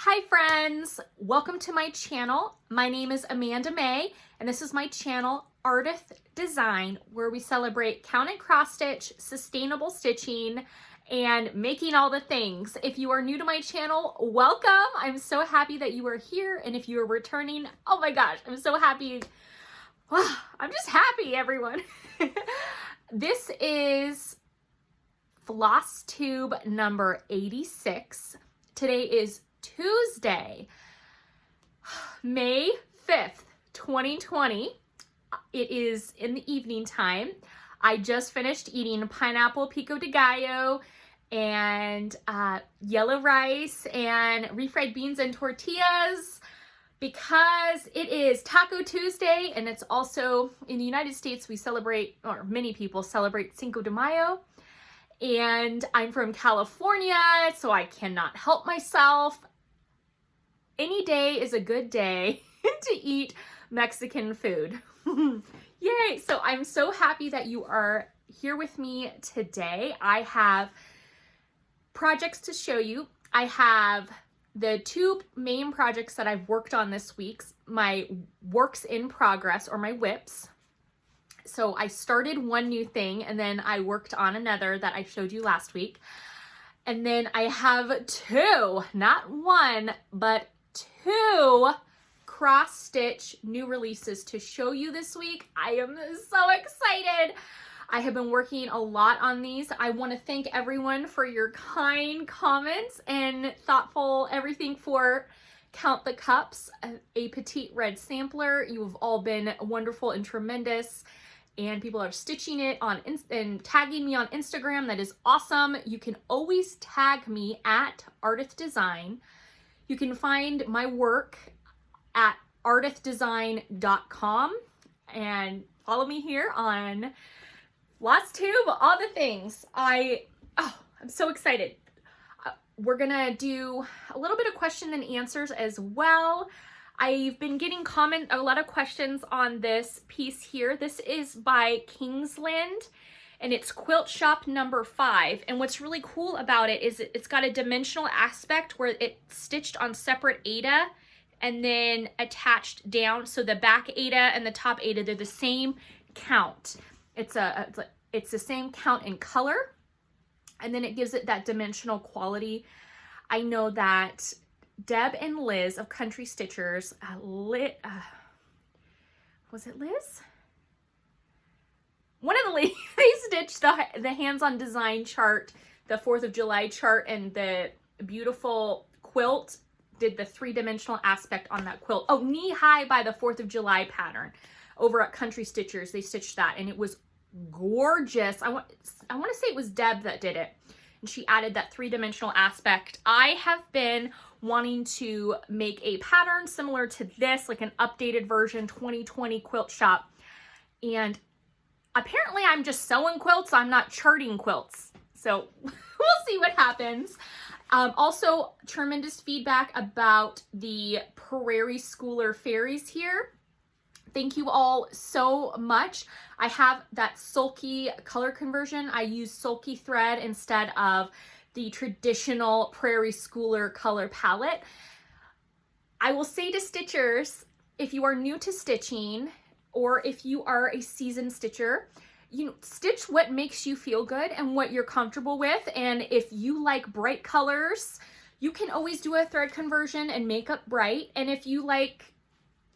Hi friends, welcome to my channel. My name is Amanda May and this is my channel Ardith Design, where we celebrate count and cross stitch, sustainable stitching, and making all the things. If you are new to my channel, welcome. I'm so happy that you are here, and if you are returning, oh my gosh, I'm so happy. I'm just happy, everyone. This is floss tube number 86. Today is Tuesday, May 5th, 2020. It is in the evening time. I just finished eating pineapple pico de gallo and yellow rice and refried beans and tortillas because it is Taco Tuesday, and it's also in the United States we celebrate, or many people celebrate, Cinco de Mayo. And I'm from California, so I cannot help myself. Any day is a good day to eat Mexican food. Yay! So I'm so happy that you are here with me today. I have projects to show you. I have the two main projects that I've worked on this week, my works in progress, or my WIPs. So I started one new thing and then I worked on another that I showed you last week. And then I have two, not one, but two cross stitch new releases to show you this week. I am so excited. I have been working a lot on these. I want to thank everyone for your kind comments and thoughtful everything for Count the Cups, a petite red sampler. You have all been wonderful and tremendous, and people are stitching it on and tagging me on Instagram. That is awesome. You can always tag me at Ardith Design. You can find my work at ardithdesign.com and follow me here on FlossTube, all the things. I'm so excited. We're gonna do a little bit of question and answers as well. I've been getting a lot of questions on this piece here. This is by Kingsland, and it's Quilt Shop number 5. And what's really cool about it is it's got a dimensional aspect where it's stitched on separate Aida and then attached down. So the back Aida and the top Aida, they're the same count. It's the same count in color, and then it gives it that dimensional quality. I know that Deb and Liz of Country Stitchers, was it Liz? One of the ladies, they stitched the hands-on design chart, the 4th of July chart, and the beautiful quilt, did the 3-dimensional aspect on that quilt. Oh, Knee High by the 4th of July pattern over at Country Stitchers. They stitched that, and it was gorgeous. I want to say it was Deb that did it, and she added that 3-dimensional aspect. I have been wanting to make a pattern similar to this, like an updated version 2020 Quilt Shop, and apparently I'm just sewing quilts, I'm not charting quilts, so we'll see what happens. Also, tremendous feedback about the Prairie Schooler fairies here. Thank you all so much. I have that sulky color conversion. I use sulky thread instead of the traditional Prairie Schooler color palette. I will say to stitchers, if you are new to stitching or if you are a seasoned stitcher, stitch what makes you feel good and what you're comfortable with. And if you like bright colors, you can always do a thread conversion and make up bright. And if you like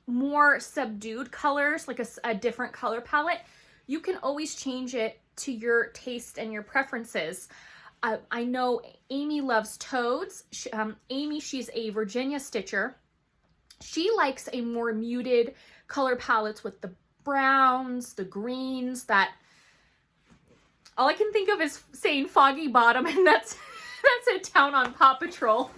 more subdued colors, like a different color palette, you can always change it to your taste and your preferences. I know Amy loves toads. Amy, she's a Virginia stitcher. She likes a more muted color palettes with the browns, the greens, that all I can think of is saying Foggy Bottom, and that's a town on Paw Patrol.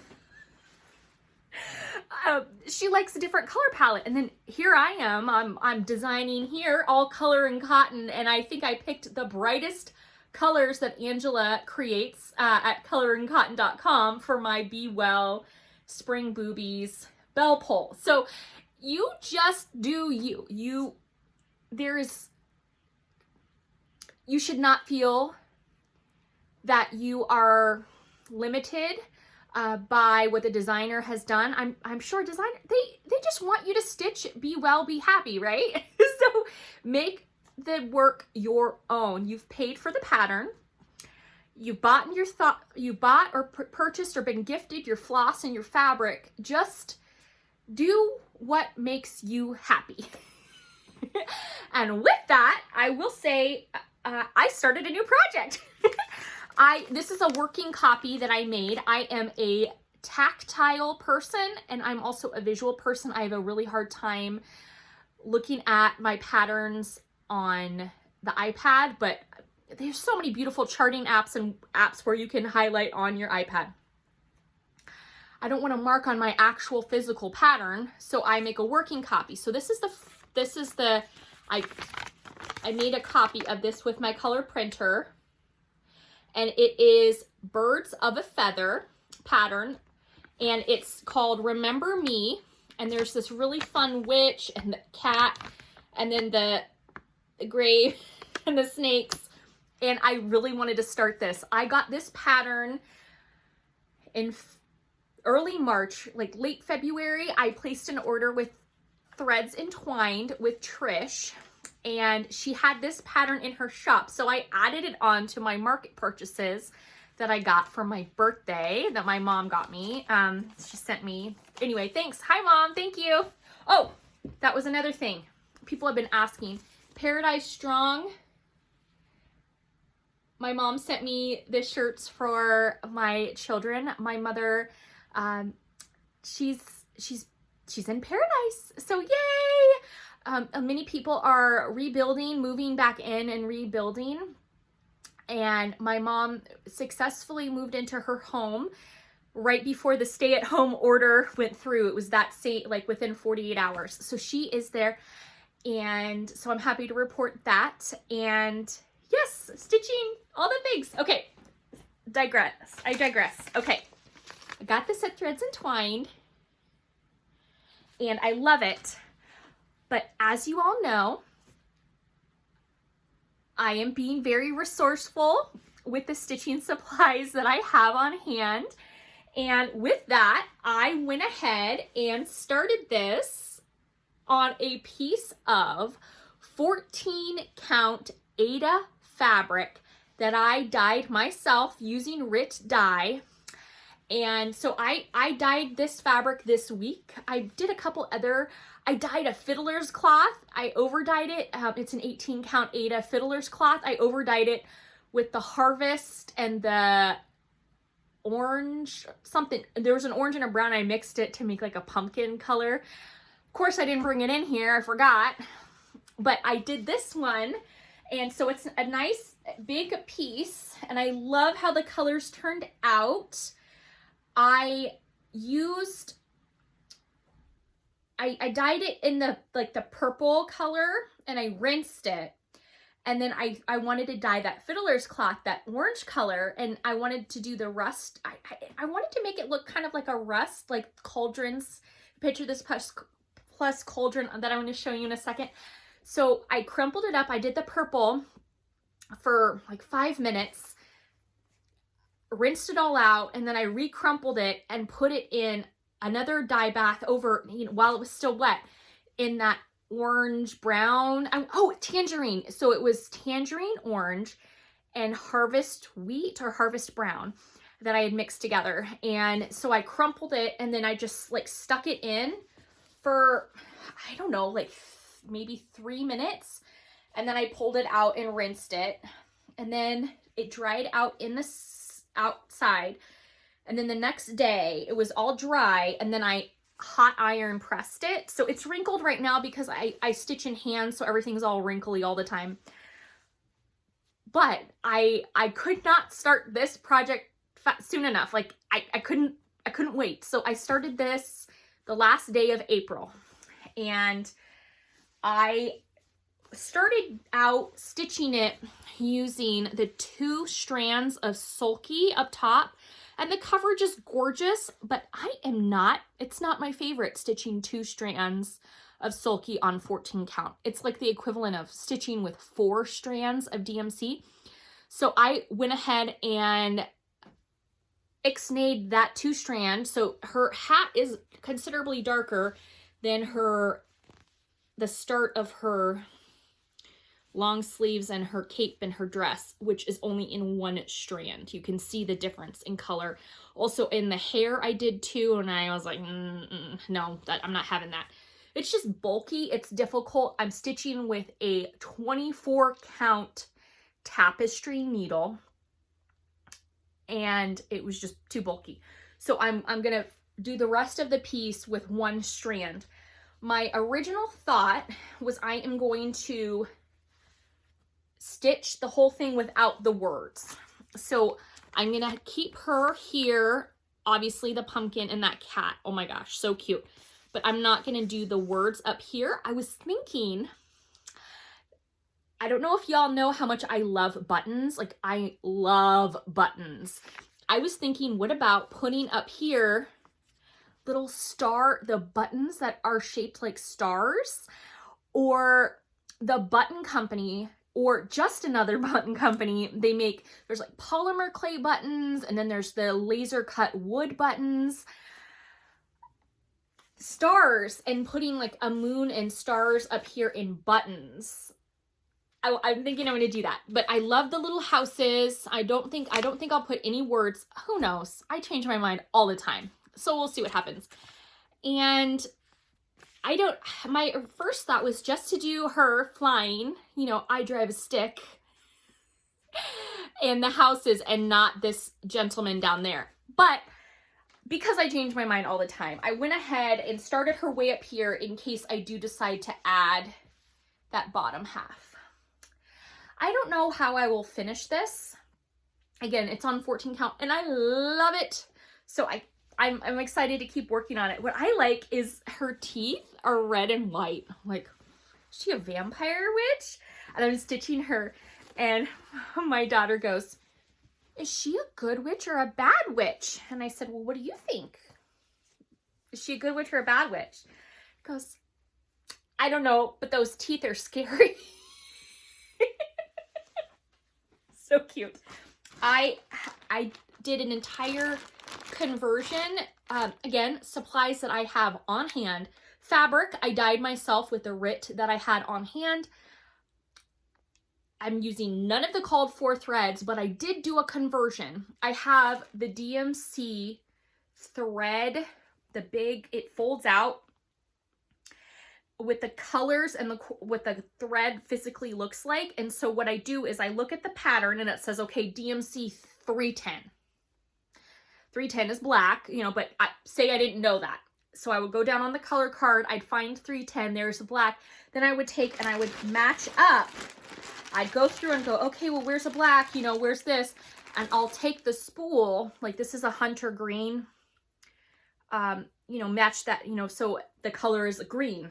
She likes a different color palette, and then here I am, I'm designing here all color and cotton, and I think I picked the brightest colors that Angela creates at coloringcotton.com for my Be Well Spring Boobies bell pull. So you just do you. You should not feel that you are limited by what the designer has done. I'm sure designer, they just want you to stitch, be well, be happy, right? So make the work your own. You've paid for the pattern. You've bought or purchased or been gifted your floss and your fabric. Just do what makes you happy. And with that, I will say I started a new project. This is a working copy that I made. I am a tactile person and I'm also a visual person. I have a really hard time looking at my patterns on the iPad, but there's so many beautiful charting apps and apps where you can highlight on your iPad. I don't want to mark on my actual physical pattern, so I make a working copy. So I made a copy of this with my color printer, and it is Birds of a Feather pattern, and it's called Remember Me, and there's this really fun witch and the cat, and then the grave and the snakes, and I really wanted to start this. I got this pattern in early March, like late February. I placed an order with Threads Entwined with Trish, and she had this pattern in her shop. So I added it on to my market purchases that I got for my birthday that my mom got me. She sent me, anyway, thanks. Hi, Mom. Thank you. Oh, that was another thing. People have been asking. Paradise Strong. My mom sent me the shirts for my children. My mother, she's in paradise. So yay! Many people are rebuilding, moving back in and rebuilding. And my mom successfully moved into her home right before the stay-at-home order went through. It was that like within 48 hours. So she is there. And so I'm happy to report that. And yes, stitching, all the things. Okay, I digress. Okay, I got this at Threads Entwined, and I love it. But as you all know, I am being very resourceful with the stitching supplies that I have on hand. And with that, I went ahead and started this on a piece of 14 count Aida fabric that I dyed myself using RIT dye. And so I dyed this fabric this week. I did a couple other, I dyed a fiddler's cloth. I over dyed it. It's an 18 count Aida fiddler's cloth. I over dyed it with the Harvest and the orange something. There was an orange and a brown. I mixed it to make like a pumpkin color. Of course, I didn't bring it in here. I forgot. But I did this one. And so it's a nice big piece. And I love how the colors turned out. I dyed it in the purple color, and I rinsed it. And then I wanted to dye that fiddler's cloth, that orange color, and I wanted to do the rust. I wanted to make it look kind of like a rust, like cauldrons. Picture this plus cauldron that I'm going to show you in a second. So I crumpled it up. I did the purple for like 5 minutes, rinsed it all out, and then I recrumpled it and put it in another dye bath over, while it was still wet, in that orange brown, tangerine. So it was tangerine orange and harvest wheat or harvest brown that I had mixed together. And so I crumpled it, and then I just like stuck it in for, I don't know, like maybe 3 minutes. And then I pulled it out and rinsed it. And then it dried out in the outside. And then the next day it was all dry, and then I hot iron pressed it. So it's wrinkled right now because I stitch in hand, so everything's all wrinkly all the time. But I could not start this project soon enough. Like I couldn't wait. So I started this the last day of April, and I started out stitching it using the 2 strands of Sulky up top. And the coverage is gorgeous, but it's not my favorite stitching 2 strands of Sulky on 14 count. It's like the equivalent of stitching with 4 strands of DMC. So I went ahead and ixnayed that 2-strand. So her hat is considerably darker than the start of her long sleeves and her cape and her dress, which is only in 1 strand. You can see the difference in color. Also in the hair I did too, and I was like, no, I'm not having that. It's just bulky, it's difficult. I'm stitching with a 24 count tapestry needle, and it was just too bulky. So I'm gonna do the rest of the piece with 1 strand. My original thought was I am going to stitch the whole thing without the words. So I'm gonna keep her here, obviously the pumpkin and that cat. Oh my gosh, so cute. But I'm not gonna do the words up here. I was thinking, I don't know if y'all know how much I love buttons. Like, I love buttons. I was thinking, what about putting up here little the buttons that are shaped like stars, or the Button Company, or just another button company. There's like polymer clay buttons, and then there's the laser cut wood buttons. Stars, and putting like a moon and stars up here in buttons. I'm thinking I'm gonna do that, but I love the little houses. I don't think I'll put any words. Who knows? I change my mind all the time. So we'll see what happens. And my first thought was just to do her flying, I drive a stick, and the houses, and not this gentleman down there. But because I change my mind all the time, I went ahead and started her way up here in case I do decide to add that bottom half. I don't know how I will finish this. Again, it's on 14 count, and I love it. So I'm excited to keep working on it. What I like is her teeth are red and white. I'm like, is she a vampire witch? And I'm stitching her, and my daughter goes, is she a good witch or a bad witch? And I said, well, what do you think? Is she a good witch or a bad witch? She goes, I don't know, but those teeth are scary. So cute. I did an entire conversion. Again, supplies that I have on hand. Fabric, I dyed myself with the RIT that I had on hand. I'm using none of the called for threads, but I did do a conversion. I have the DMC thread, it folds out with the colors and what the thread physically looks like. And so what I do is I look at the pattern, and it says, okay, DMC 310. 310 is black, but say I didn't know that. So I would go down on the color card, I'd find 310, there's the black. Then I would take and I would match up. I'd go through and go, okay, well, where's the black? Where's this? And I'll take the spool, like this is a hunter green, match that, so the color is green.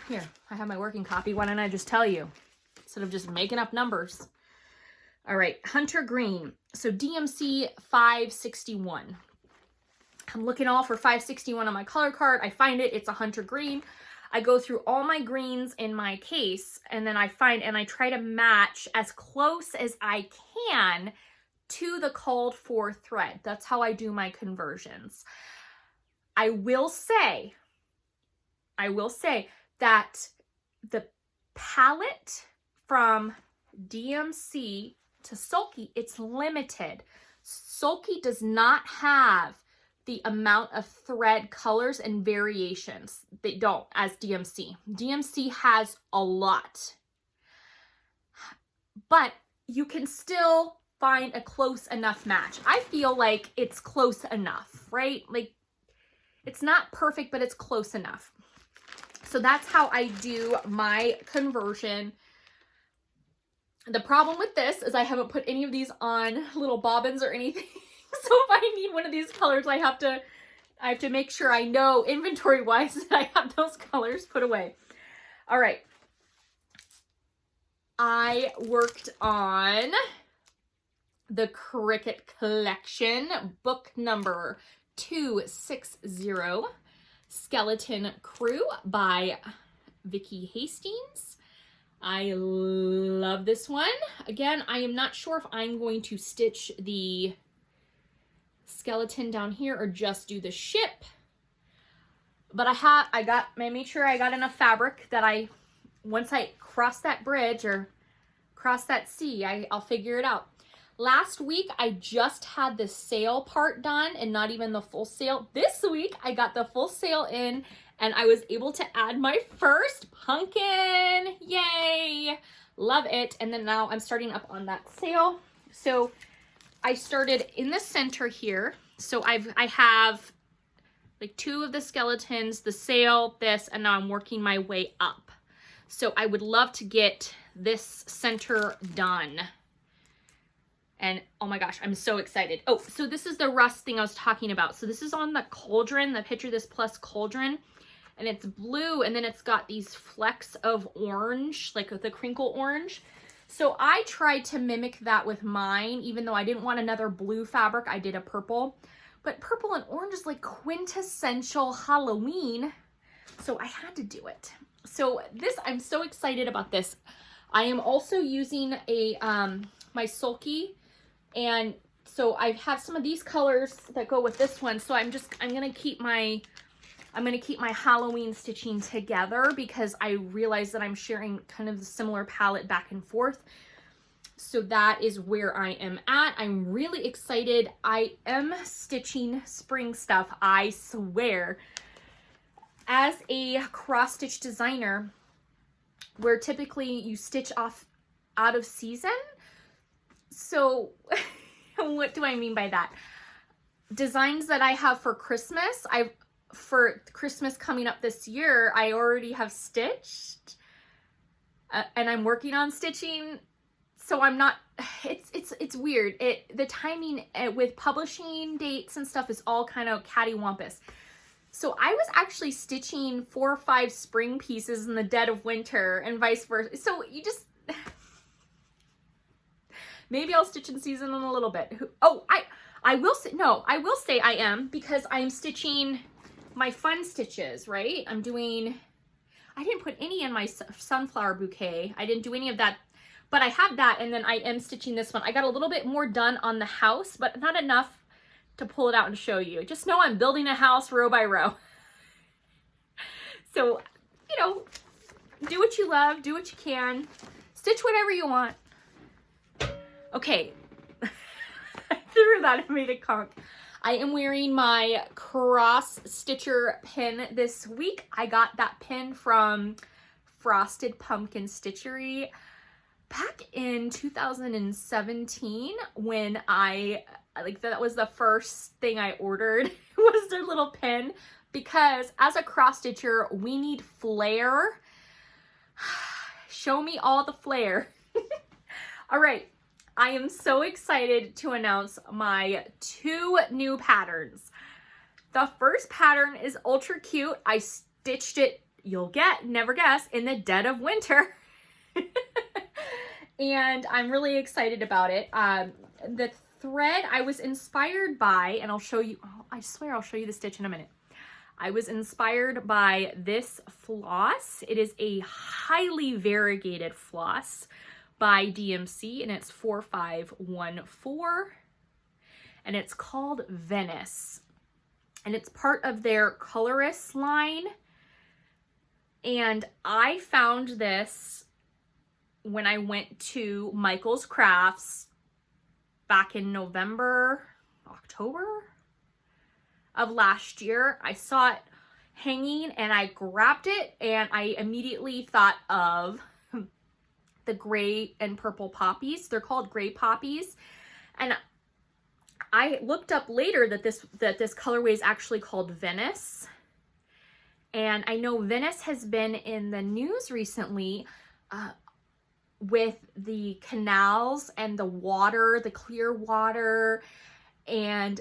Here, I have my working copy. Why don't I just tell you instead of just making up numbers? All right, hunter green. So DMC 561. I'm looking all for 561 on my color card. I find it. It's a hunter green. I go through all my greens in my case, and then I try to match as close as I can to the called for thread. That's how I do my conversions. I will say that the palette from DMC to Sulky, it's limited. Sulky does not have the amount of thread colors and variations. They don't, as DMC. DMC has a lot. But you can still find a close enough match. I feel like it's close enough, right? Like, it's not perfect, but it's close enough. So that's how I do my conversion. The problem with this is I haven't put any of these on little bobbins or anything. So if I need one of these colors, I have to make sure I know inventory-wise that I have those colors put away. All right. I worked on the Cricut Collection, book number 260, Skeleton Crew by Vicki Hastings. I love this one. Again, I am not sure if I'm going to stitch the skeleton down here or just do the ship. But I made sure I got enough fabric that once I cross that bridge or cross that sea, I'll figure it out. Last week, I just had the sail part done and not even the full sail. This week, I got the full sail in and I was able to add my first pumpkin. Yay! Love it. And then now I'm starting up on that sail. So I started in the center here. So I have like 2 of the skeletons, the sail, this, and now I'm working my way up. So I would love to get this center done. And oh my gosh, I'm so excited. Oh, so this is the rust thing I was talking about. So this is on the cauldron, the Picture This Plus cauldron. And it's blue, and then it's got these flecks of orange, like the crinkle orange. So I tried to mimic that with mine, even though I didn't want another blue fabric, I did a purple. But purple and orange is like quintessential Halloween. So I had to do it. So this, I'm so excited about this. I am also using my Sulky, and so I have some of these colors that go with this one. So I'm gonna keep my Halloween stitching together because I realize that I'm sharing kind of the similar palette back and forth. So that is where I am at. I'm really excited. I am stitching spring stuff, I swear. As a cross-stitch designer, where typically you stitch off out of season. So what do I mean by that? Designs that I have for Christmas, for Christmas coming up this year, I already have stitched and I'm working on stitching. So I'm not, it's weird. The timing with publishing dates and stuff is all kind of cattywampus. So I was actually stitching 4 or 5 spring pieces in the dead of winter and vice versa. So you just, maybe I'll stitch in season in a little bit. Oh, I will say I am, because I am stitching my fun stitches, right? I didn't put any in my sunflower bouquet. I didn't do any of that, but I have that, and then I am stitching this one. I got a little bit more done on the house, but not enough to pull it out and show you. Just know I'm building a house row by row. So, you know, do what you love, do what you can, stitch whatever you want. Okay, I threw that and made a conch. I am wearing my cross stitcher pin this week. I got that pin from Frosted Pumpkin Stitchery back in 2017 when that was the first thing I ordered was their little pin, because as a cross stitcher, we need flair. Show me all the flair. All right. I am so excited to announce my 2 new patterns. The first pattern is ultra cute. I stitched it, you'll never guess, in the dead of winter. And I'm really excited about it. The thread I was inspired by, and I'll show you, I swear I'll show you the stitch in a minute. I was inspired by this floss. It is a highly variegated floss by DMC, and it's 4514, and it's called Venice, and it's part of their Colorist line. And I found this when I went to Michael's Crafts back in October of last year. I saw it hanging and I grabbed it, and I immediately thought of the gray and purple poppies. They're called gray poppies. And I looked up later that this colorway is actually called Venice. And I know Venice has been in the news recently with the canals and the water, the clear water. And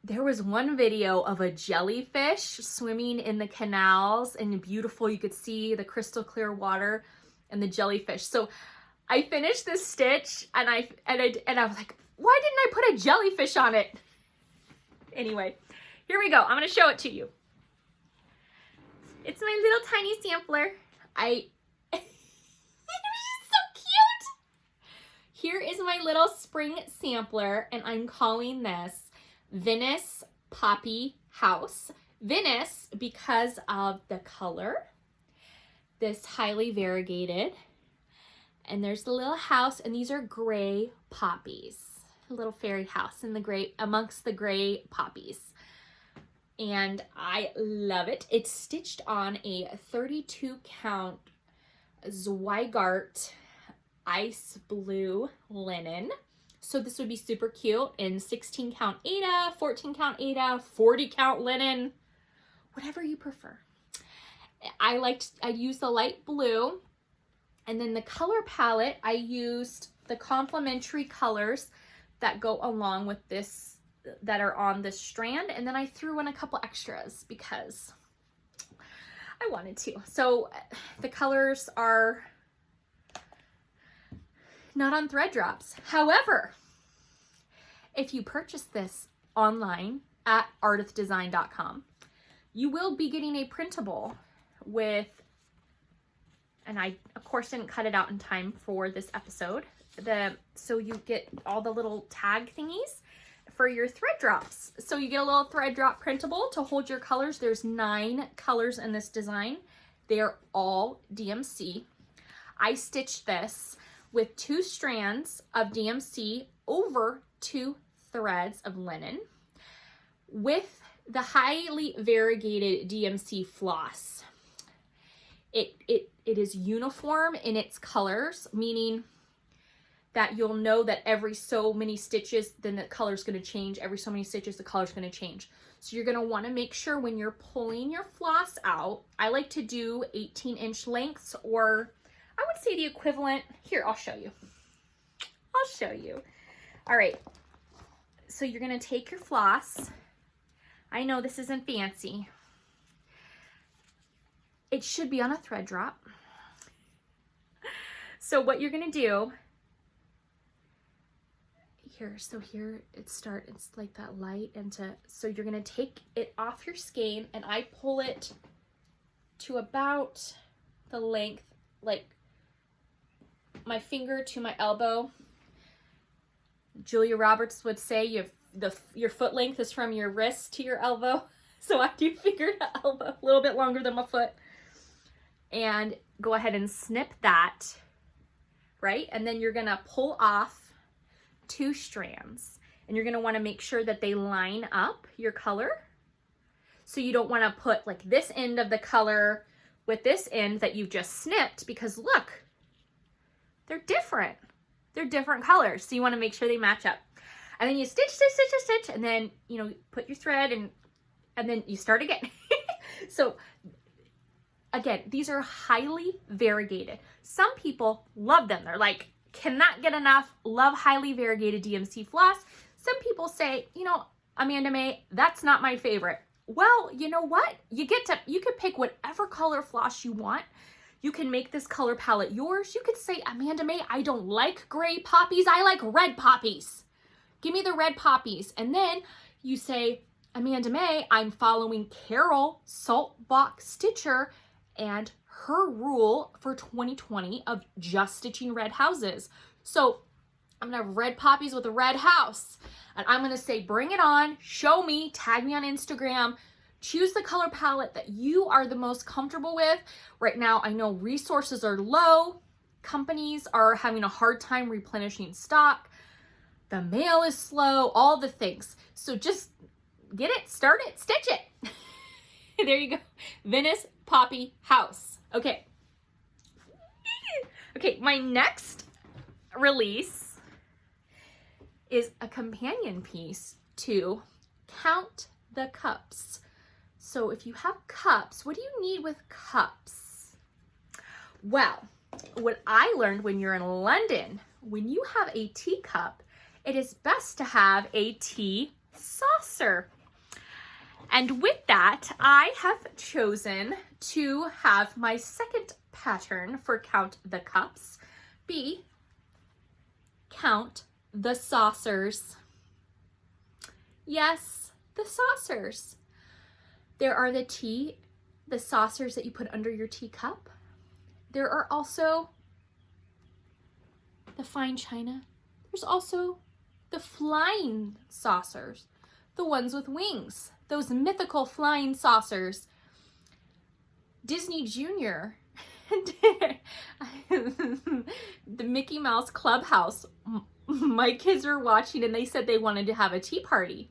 there was one video of a jellyfish swimming in the canals, and beautiful, you could see the crystal clear water and the jellyfish. So I finished this stitch and I was like, why didn't I put a jellyfish on it? Anyway, here we go. I'm going to show it to you. It's my little tiny sampler. It's so cute. Here is my little spring sampler, and I'm calling this Venice Poppy House. Venice because of the color, this highly variegated, and there's the little house, and these are gray poppies, a little fairy house in the gray, amongst the gray poppies. And I love it. It's stitched on a 32 count Zweigart ice blue linen. So this would be super cute in 16 count Aida, 14 count Aida, 40 count linen, whatever you prefer. I used the light blue, and then the color palette, I used the complementary colors that go along with this, that are on this strand, and then I threw in a couple extras because I wanted to. So the colors are not on thread drops. However, if you purchase this online at ardithdesign.com, you will be getting a printable with, and I of course didn't cut it out in time for this episode, so you get all the little tag thingies for your thread drops. So you get a little thread drop printable to hold your colors. There's 9 colors in this design. They're all DMC. I stitched this with 2 strands of DMC over 2 threads of linen with the highly variegated DMC floss. It is uniform in its colors, meaning that you'll know that every so many stitches, then the color's going to change. Every so many stitches, the color's going to change. So you're going to want to make sure when you're pulling your floss out, I like to do 18-inch lengths, or I would say the equivalent. Here, I'll show you. I'll show you. All right. So you're going to take your floss. I know this isn't fancy. It should be on a thread drop. So what you're going to do here, so here it's like that light into, so you're going to take it off your skein, and I pull it to about the length, like my finger to my elbow. Julia Roberts would say your foot length is from your wrist to your elbow. So I do finger to elbow, a little bit longer than my foot. And go ahead and snip that, right? And then you're gonna pull off 2 strands. And you're gonna wanna make sure that they line up your color. So you don't wanna put like this end of the color with this end that you've just snipped, because look, they're different. They're different colors. So you wanna make sure they match up. And then you stitch, stitch, stitch, stitch, and then, you know, put your thread and then you start again. So again, these are highly variegated. Some people love them. They're like, cannot get enough, love highly variegated DMC floss. Some people say, you know, Amanda Mae, that's not my favorite. Well, you know what? You can pick whatever color floss you want. You can make this color palette yours. You could say, Amanda Mae, I don't like gray poppies. I like red poppies. Give me the red poppies. And then you say, Amanda Mae, I'm following Carol Saltbox Stitcher and her rule for 2020 of just stitching red houses. So I'm gonna have red poppies with a red house. And I'm gonna say, bring it on, show me, tag me on Instagram, choose the color palette that you are the most comfortable with. Right now, I know resources are low. Companies are having a hard time replenishing stock. The mail is slow, all the things. So just get it, start it, stitch it. There you go. Venice Poppy House. Okay. Okay, my next release is a companion piece to Count the Cups. So if you have cups, what do you need with cups? Well, what I learned when you're in London, when you have a teacup, it is best to have a tea saucer. And with that, I have chosen to have my second pattern for Count the Cups be Count the Saucers. Yes, the saucers. There are the saucers that you put under your teacup. There are also the fine china. There's also the flying saucers, the ones with wings, those mythical flying saucers. Disney Junior, the Mickey Mouse Clubhouse, my kids were watching and they said they wanted to have a tea party.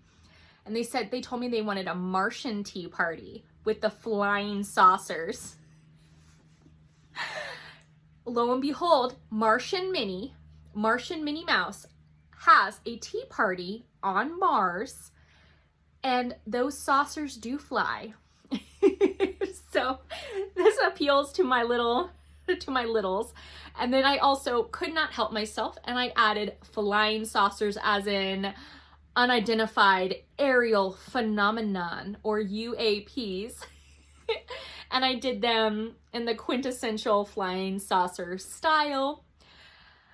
And they told me they wanted a Martian tea party with the flying saucers. Lo and behold, Martian Minnie Mouse has a tea party on Mars, and those saucers do fly. So this appeals to my littles. And then I also could not help myself, and I added flying saucers, as in unidentified aerial phenomenon, or UAPs. And I did them in the quintessential flying saucer style.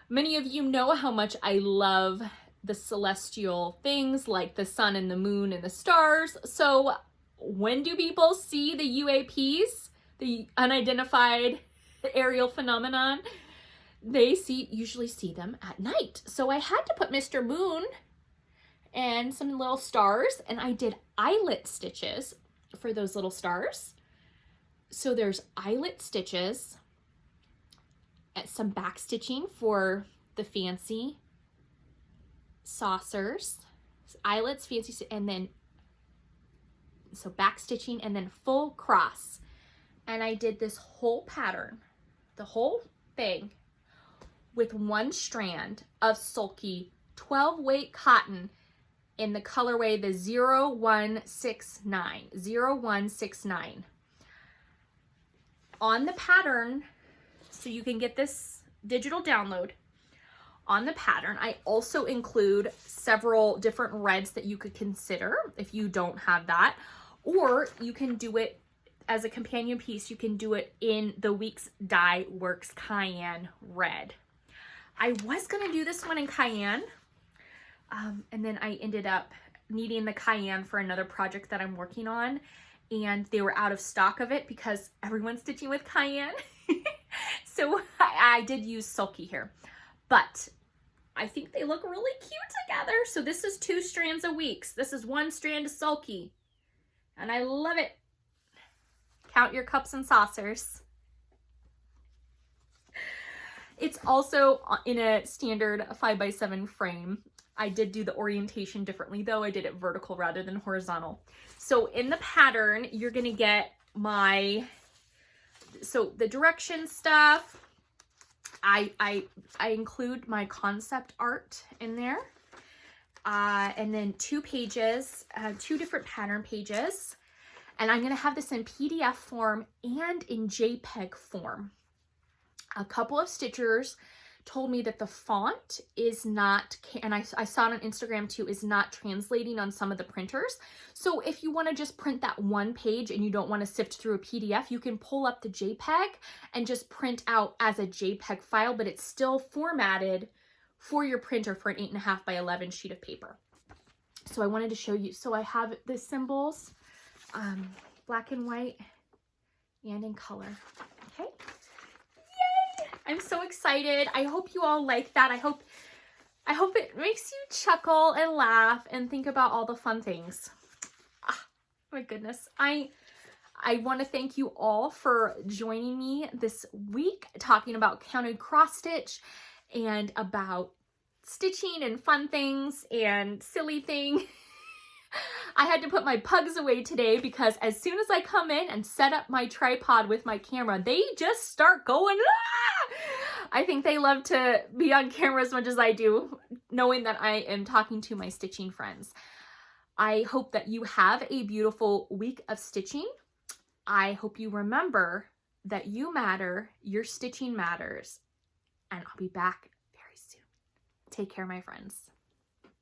Many of you know how much I love the celestial things like the sun and the moon and the stars. So when do people see the UAPs, the unidentified aerial phenomenon? They usually see them at night. So I had to put Mr. Moon and some little stars, and I did eyelet stitches for those little stars. So there's eyelet stitches and some back stitching for the fancy saucers, eyelets, fancy, and then so back stitching and then full cross. And I did this whole pattern, the whole thing, with one strand of sulky 12-weight cotton in the colorway the 0169. On the pattern, so you can get this digital download, on the pattern, I also include several different reds that you could consider if you don't have that, or you can do it as a companion piece. You can do it in the Weeks Dye Works Cayenne Red. I was gonna do this one in cayenne, and then I ended up needing the cayenne for another project that I'm working on, and they were out of stock of it because everyone's stitching with cayenne. So I did use sulky here, but I think they look really cute together. So this is 2 strands of Weeks. This is 1 strand of sulky, and I love it. Count your cups and saucers. It's also in a standard 5x7 frame. I did do the orientation differently though. I did it vertical rather than horizontal. So in the pattern, you're gonna get the direction stuff. I include my concept art in there. And then 2 pages, 2 different pattern pages. And I'm gonna have this in PDF form and in JPEG form. A couple of stitchers told me that the font is not, and I saw it on Instagram too, is not translating on some of the printers. So if you want to just print that one page and you don't want to sift through a PDF, you can pull up the JPEG and just print out as a JPEG file, but it's still formatted for your printer for an 8.5 by 11 sheet of paper. So I wanted to show you. So I have the symbols, black and white and in color. Okay. I'm so excited. I hope you all like that. I hope it makes you chuckle and laugh and think about all the fun things. Ah, my goodness. I want to thank you all for joining me this week talking about counted cross stitch and about stitching and fun things and silly things. I had to put my pugs away today because as soon as I come in and set up my tripod with my camera, they just start going, ah! I think they love to be on camera as much as I do, knowing that I am talking to my stitching friends. I hope that you have a beautiful week of stitching. I hope you remember that you matter, your stitching matters, and I'll be back very soon. Take care, my friends.